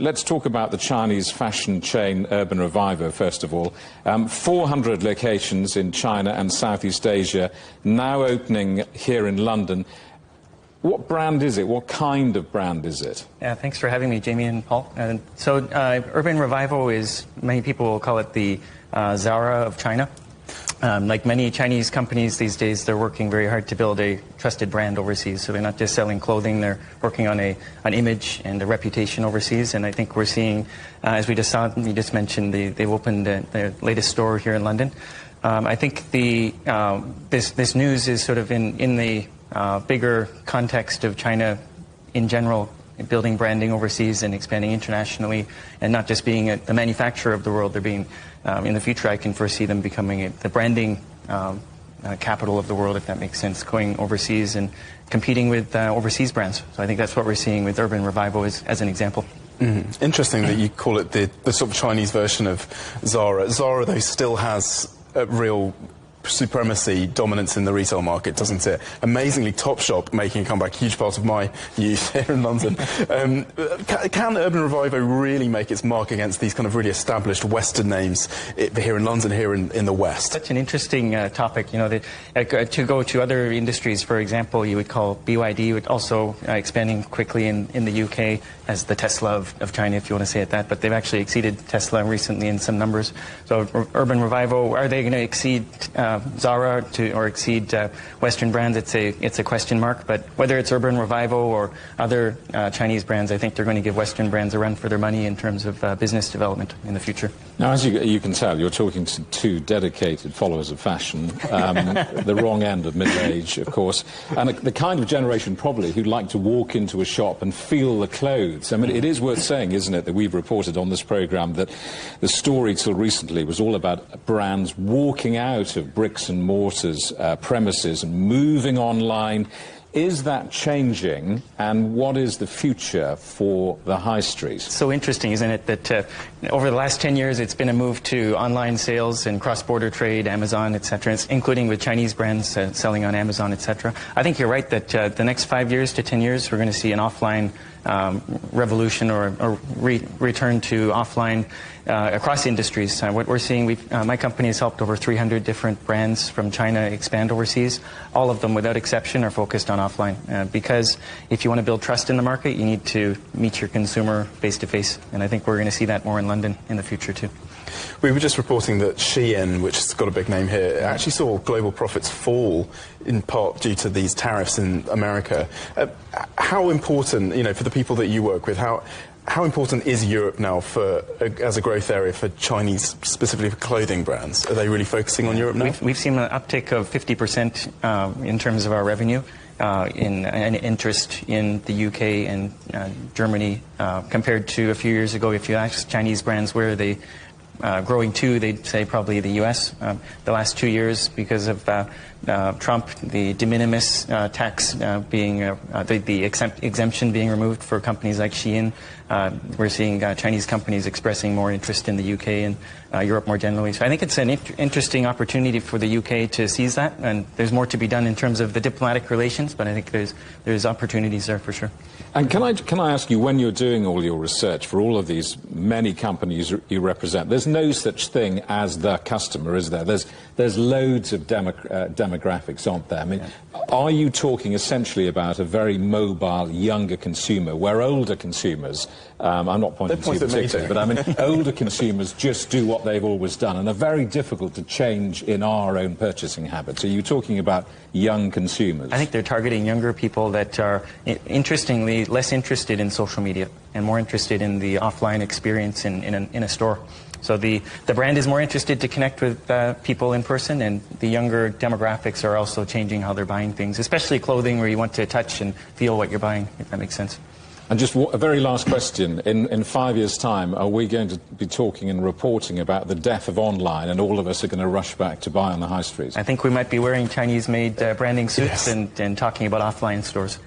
let's talk about the Chinese fashion chain Urban Revivo, first of all. 400 locations in China and Southeast Asia, now opening here in London. What brand is it? What kind of brand is it? Yeah, thanks for having me, Jamie and Paul. Urban Revivo is, many people will call it the Zara of China. Like many Chinese companies these days, they're working very hard to build a trusted brand overseas. So they're not just selling clothing, they're working on an image and a reputation overseas. And I think we're seeing, as we just saw, you just mentioned, they've opened their latest store here in London. I think this news is sort of in the bigger context of China in general, building branding overseas and expanding internationally, and not just being the manufacturer of the world. They're being, in the future, I can foresee them becoming the branding capital of the world, if that makes sense, going overseas and competing with overseas brands. So I think that's what we're seeing with Urban Revivo as an example. Mm-hmm. Interesting that you call it the sort of Chinese version of Zara. Zara, though, still has a real supremacy, dominance in the retail market, doesn't it? Amazingly, Topshop making a comeback, huge part of my youth here in London. Can Urban Revivo really make its mark against these kind of really established Western names here in London, here in the West? Such an interesting topic. You know, to go to other industries, for example, you would call BYD would also expanding quickly in the UK as the Tesla of China, if you want to say it that. But they've actually exceeded Tesla recently in some numbers. So Urban Revivo, are they going to exceed Zara or exceed Western brands? It's a question mark. But whether it's Urban Revivo or other Chinese brands, I think they're going to give Western brands a run for their money in terms of business development in the future. Now, as you can tell, you're talking to two dedicated followers of fashion, the wrong end of middle age, of course, and the kind of generation probably who'd like to walk into a shop and feel the clothes. I mean, it is worth saying, isn't it, that we've reported on this programme that the story till recently was all about brands walking out of bricks and mortars premises and moving online. Is that changing, and what is the future for the high street? So interesting, isn't it, that over the last 10 years it's been a move to online sales and cross-border trade, Amazon, etc., including with Chinese brands selling on Amazon, etc. I think you're right that the next 5 years to 10 years we're going to see an offline revolution or return to offline across industries. What we're seeing, my company has helped over 300 different brands from China expand overseas. All of them, without exception, are focused on offline. Because if you want to build trust in the market, you need to meet your consumer face-to-face. And I think we're going to see that more in London in the future, too. We were just reporting that Shein, which has got a big name here, actually saw global profits fall in part due to these tariffs in America. How important, you know, for the people that you work with, how important is Europe now as a growth area for Chinese, specifically for clothing brands? Are they really focusing on Europe now? We've seen an uptick of 50% in terms of our revenue. In an interest in the UK and Germany compared to a few years ago. If you ask Chinese brands where they growing to, they'd say probably the US. The last 2 years, because of Trump, the de minimis tax being the exemption being removed for companies like Shein, we're seeing Chinese companies expressing more interest in the UK and Europe more generally. So I think it's an interesting opportunity for the UK to seize that, and there's more to be done in terms of the diplomatic relations, but I think there's opportunities there for sure. And can I ask you, when you're doing all your research for all of these many companies you represent, there's no such thing as the customer, is there? There's loads of demographics, aren't there? I mean, are you talking essentially about a very mobile, younger consumer, where older consumers, I'm not pointing to you particularly, but I mean, older consumers just do what they've always done and are very difficult to change in our own purchasing habits? Are you talking about young consumers? I think they're targeting younger people that are, interestingly, less interested in social media and more interested in the offline experience in a store. So the brand is more interested to connect with people in person, and the younger demographics are also changing how they're buying things, especially clothing where you want to touch and feel what you're buying, if that makes sense. And just a very last question. In 5 years' time, are we going to be talking and reporting about the death of online and all of us are going to rush back to buy on the high streets? I think we might be wearing Chinese-made branding suits and talking about offline stores.